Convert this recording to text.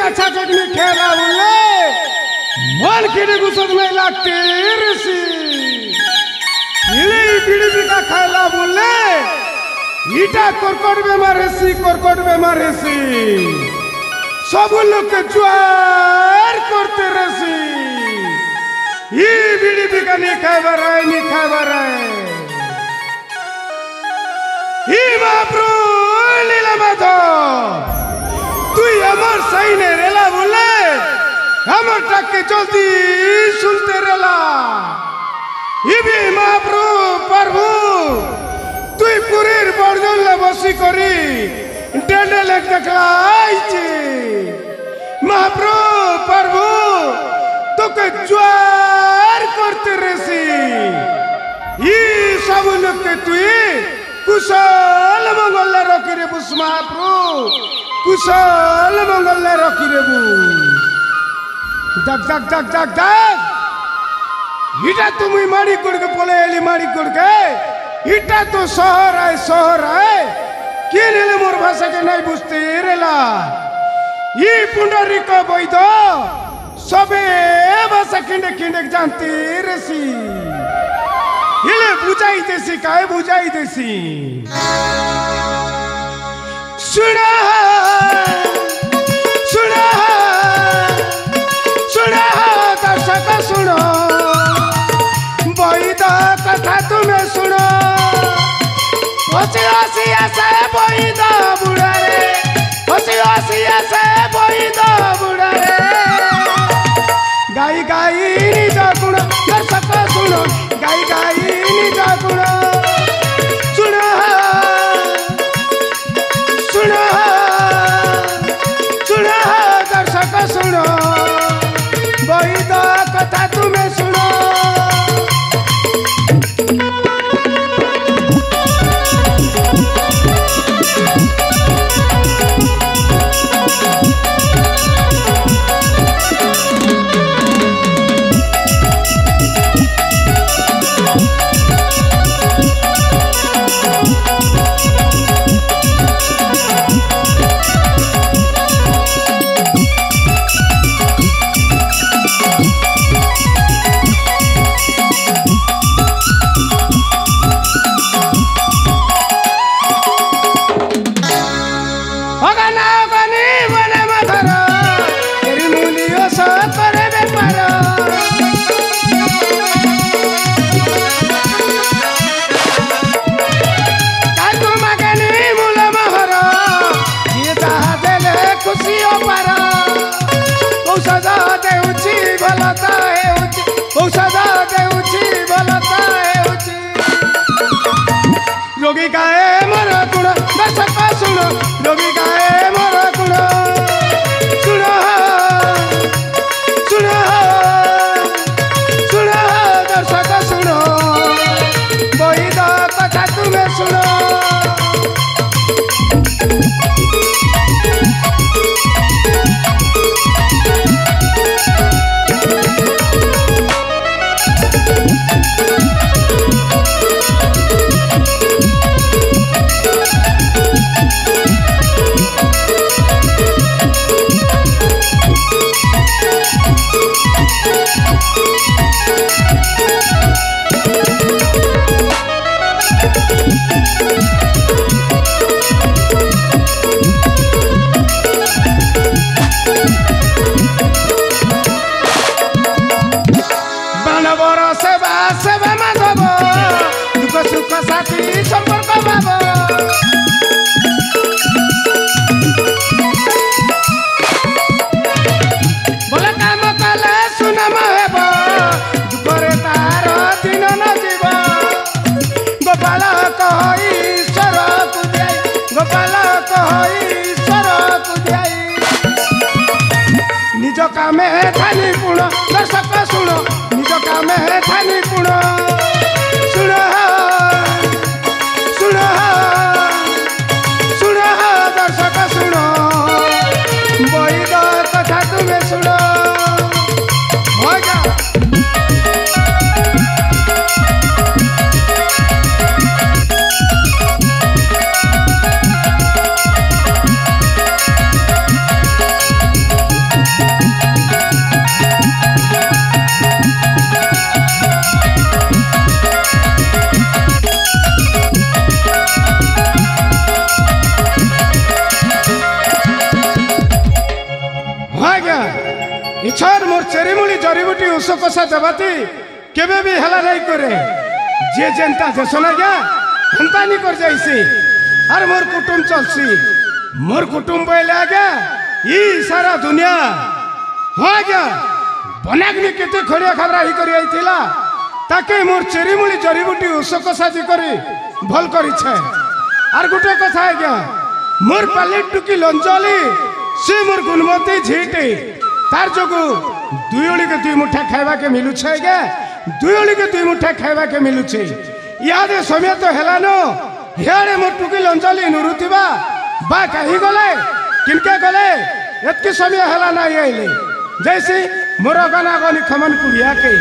अच्छा चटनी खेला बोले मन किडे घुसत नहीं लागते ऋषि इले बीड़ी बिका खाला बोले इटा कोरकोट बेमार ऋषि सब लोग के ज्वार करते ऋषि ये बीड़ी बिका नहीं खाइबार ही महाप्रभु लीला माधव তুই আমার সাইনে রেলা বলে আমারটাকে জলদি শুনতে রেলা ইবি মহাপ্রভু তুই পুরীর বর্জলে বসি করি ডেডেলে দেখলাইছি মহাপ্রভু তোকে জোয়ার করতে রেছি ই সব লোককে তুই কুশল মঙ্গলে রকি রে বুস মহাপ্রভু कुशल मंगल रखी रेबू दग इटा तुम माड़ी कुड़ के पोले एली माड़ी कुड़ के इटा तो शहर है के नेले मोर भाषा के नहीं बुझते रेला ये पुंडरी को बैद सबे भाषा खिंडे खिंडे जानते रेसी इले बुझाई देसी काय बुझाई देसी सुना दर्शक सुनो बैद कथा तुम्हें सुनो हसी हसी ऐसे बैद बुढ़ा रे हसी हसी ऐसे बैद बुढ़ा रे गाई गाई निज गुण दर्शक सुनो गाई गाई निज गुण दर्शक सुनो बैद कथा तुम्हें सुनो रोगी गाए मोर गुण दर्शक सुनो रोगी गाए मोर गुण सुनो सुनो सुनो दर्शक सुनो बैद कथा तुम्हें सुनो सुख साथी संपर्क भाव बोले काम कले सुनाम हेब दुखरे तार दिन न जीव गोपाल कह ईश्वर को दियाई गोपाल कह ईश्वर को दियाई निज कामे थानी पुण दर्शक सुनो निज कामे थानी पुण सुनो दर्शक सुनो बैद कथा तुम्हें सुनो जड़ीबूटी उष कषा देवाती केबे भी हेला नहीं करे जे जेनता देशन आज्ञा हेन्ता नहीं कर जाइसी और मोर कुटुम चलसी मोर कुटुम बोले आज्ञा ई सारा दुनिया हाँ आज्ञा बनाग्नि केते खड़िया खबरा ही करी आइथिला ताके मोर चेरीमुली जड़ीबूटी उष कषा दी करी भल करिछे और गोटे कथा आज्ञा मोर पाले टुकी लंजली से मोर गुणमती झीटी तार जोगु दुई ओली के दुई मुठा खाइबा के मिलुछे आज्ञा दुई ओली के दुई मुठा खाइबा के मिलुछे यादे समय तो हेलान हियाड़े मोर टुकी लंजली नुरुतिबा बा कहीं गले किनके गले एतकी समय हेला ना आइले जैसे मोर गना गनी खमन कुड़िया के